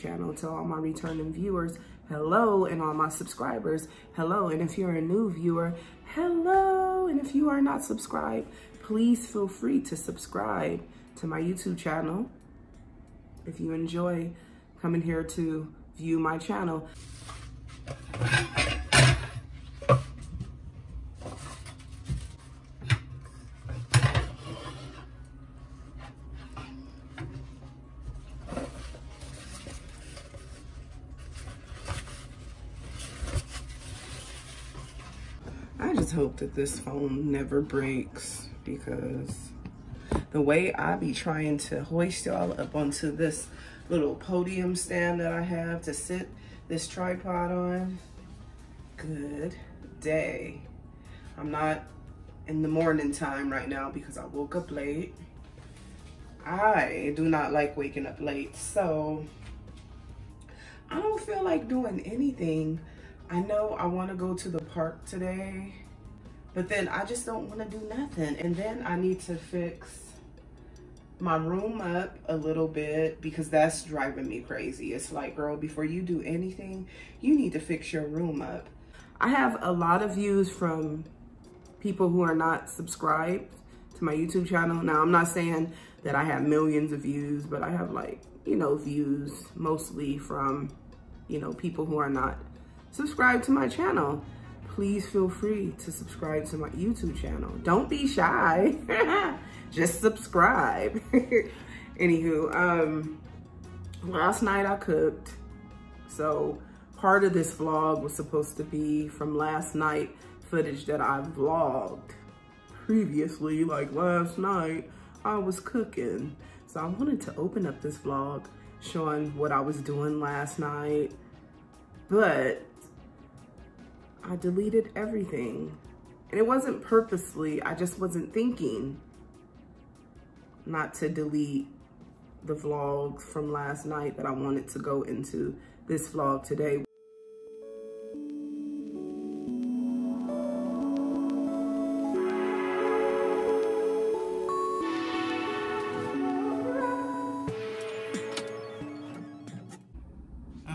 channel. To all my returning viewers, hello. And all my subscribers, hello. And if you're a new viewer, hello. And if you are not subscribed, please feel free to subscribe to my YouTube channel. If you enjoy coming here to view my channel. I just hope that this phone never breaks, because the way I be trying to hoist y'all up onto this little podium stand that I have to sit this tripod on, good day. I'm not in the morning time right now because I woke up late. I do not like waking up late, so I don't feel like doing anything. I know I want to go to the park today, but then I just don't want to do nothing. And then I need to fix my room up a little bit, because that's driving me crazy. It's like, girl, before you do anything, you need to fix your room up. I have a lot of views from people who are not subscribed to my YouTube channel. Now, I'm not saying that I have millions of views, but I have, like, you know, views mostly from, you know, people who are not subscribe to my channel. Please feel free to subscribe to my YouTube channel. Don't be shy. Just subscribe. Anywho, last night I cooked. So part of this vlog was supposed to be from last night, footage that I vlogged previously. Like last night I was cooking. So I wanted to open up this vlog showing what I was doing last night, but I deleted everything. And it wasn't purposely, I just wasn't thinking not to delete the vlogs from last night that I wanted to go into this vlog today.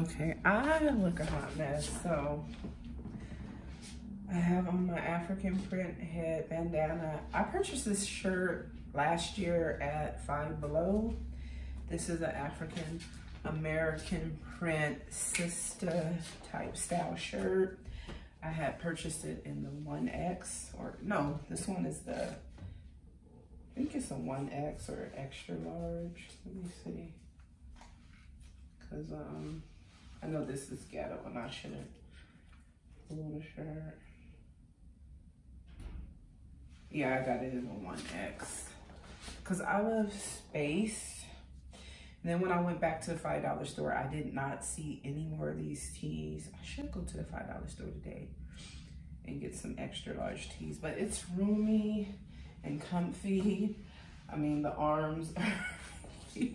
Okay, I look a hot mess, so I have on my African print head bandana. I purchased this shirt last year at Five Below. This is an African American print sister type style shirt. I had purchased it in the 1X, or no, this one is the, I think it's a 1X or extra large. Let me see. Cause I know this is ghetto and I shouldn't pull the shirt. Yeah, I got it in the 1X. Cause I love space. And then when I went back to the $5 store, I did not see any more of these tees. I should go to the $5 store today and get some extra large tees, but it's roomy and comfy. I mean, the arms are huge.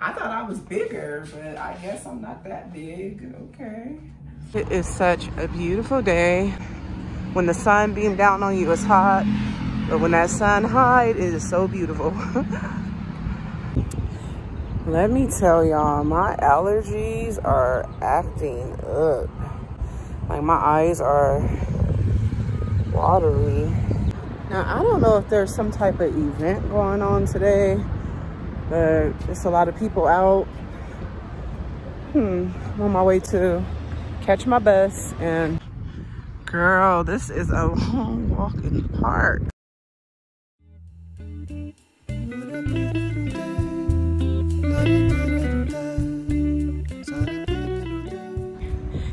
I thought I was bigger, but I guess I'm not that big, okay. It is such a beautiful day. When the sun beams down on you, it's hot. But when that sun hides, it is so beautiful. Let me tell y'all, my allergies are acting up. Like my eyes are watery. Now, I don't know if there's some type of event going on today, but there's a lot of people out. I'm on my way to catch my bus, and girl, this is a long walk in the park.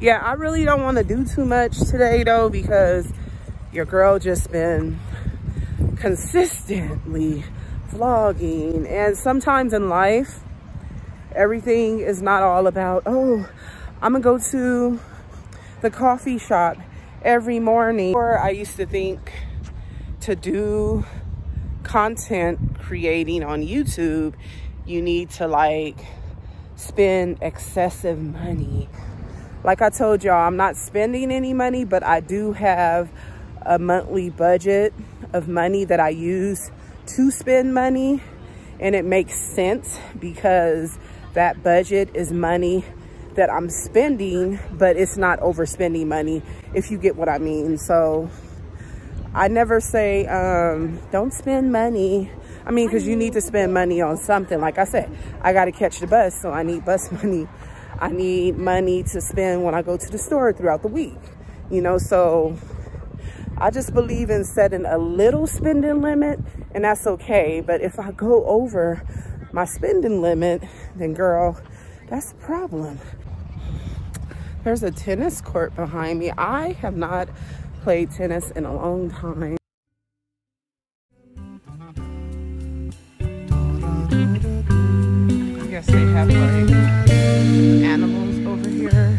Yeah, I really don't want to do too much today though, because your girl just been consistently vlogging, and sometimes in life everything is not all about, oh, I'm gonna go to the coffee shop every morning. Or I used to think to do content creating on YouTube, you need to like spend excessive money. Like I told y'all, I'm not spending any money, but I do have a monthly budget of money that I use to spend money. And it makes sense because that budget is money that I'm spending, but it's not overspending money, if you get what I mean. So I never say, don't spend money. I mean, because you need to spend money on something. Like I said, I got to catch the bus, so I need bus money. I need money to spend when I go to the store throughout the week, you know. So I just believe in setting a little spending limit, and that's okay. But if I go over my spending limit, then girl, that's a problem. There's a tennis court behind me. I have not played tennis in a long time. I guess they have like animals over here.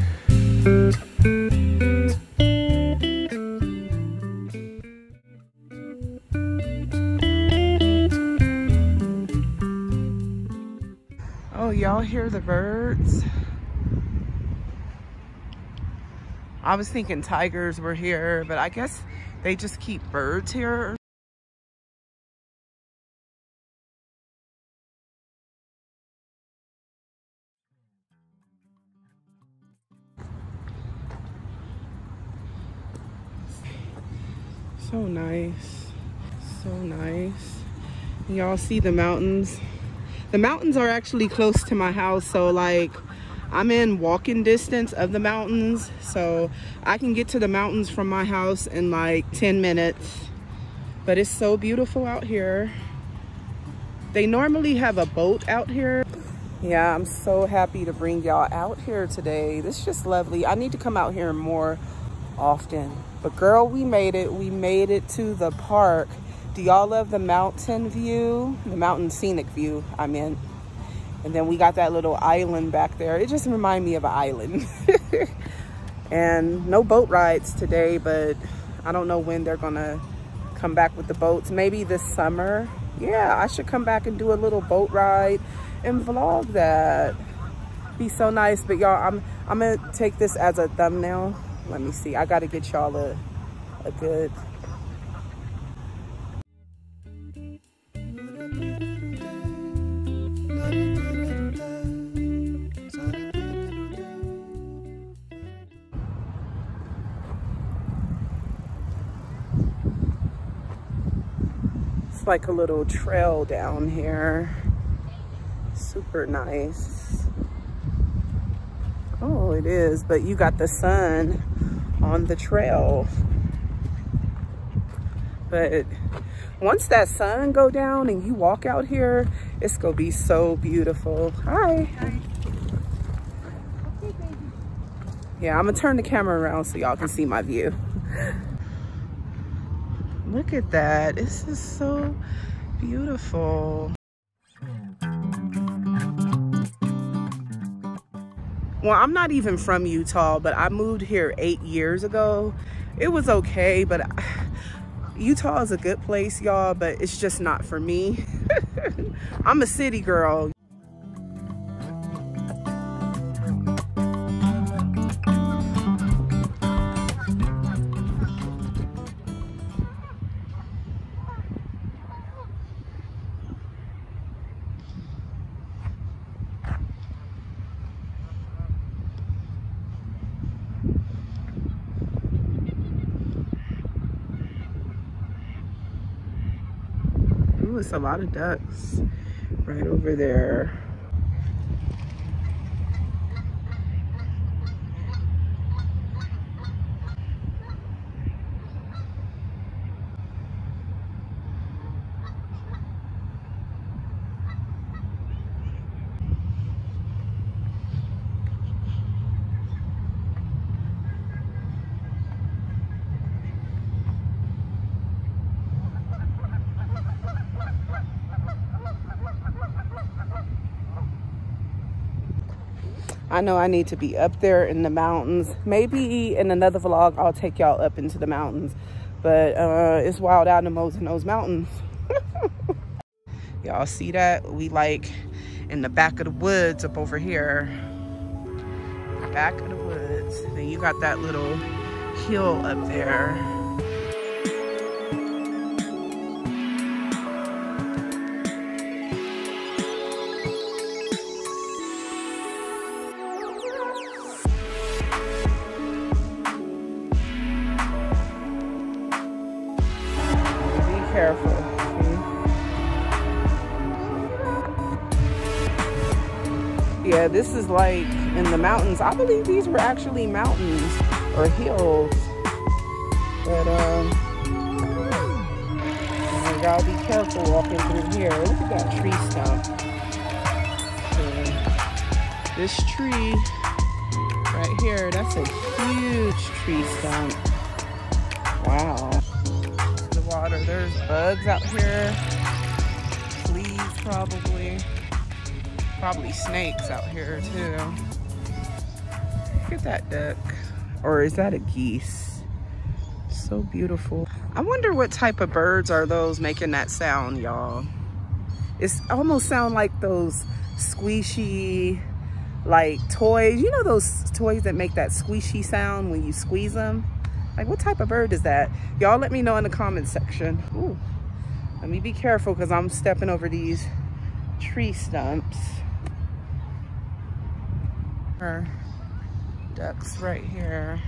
Oh, y'all hear the birds? I was thinking tigers were here, but I guess they just keep birds here. So nice, so nice. Y'all see the mountains? The mountains are actually close to my house, so like I'm in walking distance of the mountains, so I can get to the mountains from my house in like 10 minutes. But it's so beautiful out here. They normally have a boat out here. Yeah, I'm so happy to bring y'all out here today. This is just lovely. I need to come out here more often. But girl, we made it. We made it to the park. Do y'all love the mountain view? The mountain scenic view, I mean. And then we got that little island back there. It just reminded me of an island. And no boat rides today, but I don't know when they're gonna come back with the boats. Maybe this summer. Yeah, I should come back and do a little boat ride and vlog that. Be so nice. But y'all, I'm gonna take this as a thumbnail. Let me see. I gotta get y'all a good. It's like a little trail down here. Super nice. Oh, it is, but you got the sun on the trail. But once that sun go down and you walk out here, it's gonna be so beautiful. Hi. Hi. Yeah, I'm gonna turn the camera around so y'all can see my view. Look at that. This is so beautiful. Well, I'm not even from Utah, but I moved here 8 years ago. It was okay, but Utah is a good place, y'all, but it's just not for me. I'm a city girl. Ooh, it's a lot of ducks right over there. I know I need to be up there in the mountains. Maybe in another vlog, I'll take y'all up into the mountains. But it's wild out in those mountains. Y'all see that? We like in the back of the woods up over here. Back of the woods. Then you got that little hill up there. careful. See? Yeah, this is like in the mountains. I believe these were actually mountains or hills. But you gotta be careful walking through here. Look at that tree stump. So, this tree right here, that's a huge tree stump. Wow. The water, there's bugs out here. Fleas probably. Probably snakes out here too. Look at that duck. Or is that a geese? So beautiful. I wonder what type of birds are those making that sound, y'all. It's almost sound like those squishy, like toys. You know those toys that make that squishy sound when you squeeze them? Like, what type of bird is that? Y'all let me know in the comments section. Ooh, let me be careful because I'm stepping over these tree stumps. Ducks right here.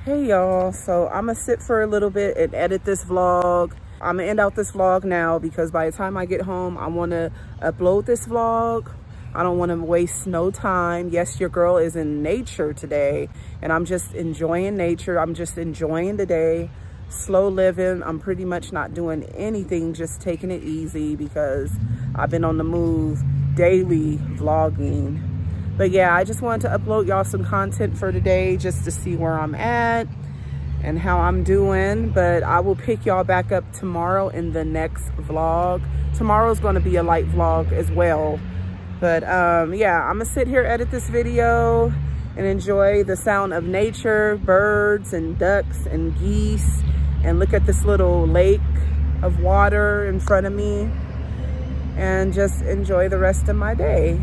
Hey y'all, so I'm gonna sit for a little bit and edit this vlog. I'm gonna end out this vlog now because by the time I get home, I wanna upload this vlog. I don't wanna waste no time. Yes, your girl is in nature today and I'm just enjoying nature. I'm just enjoying the day, slow living. I'm pretty much not doing anything, just taking it easy because I've been on the move daily vlogging. But yeah, I just wanted to upload y'all some content for today just to see where I'm at and how I'm doing. But I will pick y'all back up tomorrow in the next vlog. Tomorrow's going to be a light vlog as well. But yeah, I'm going to sit here, edit this video and enjoy the sound of nature, birds and ducks and geese, and look at this little lake of water in front of me and just enjoy the rest of my day.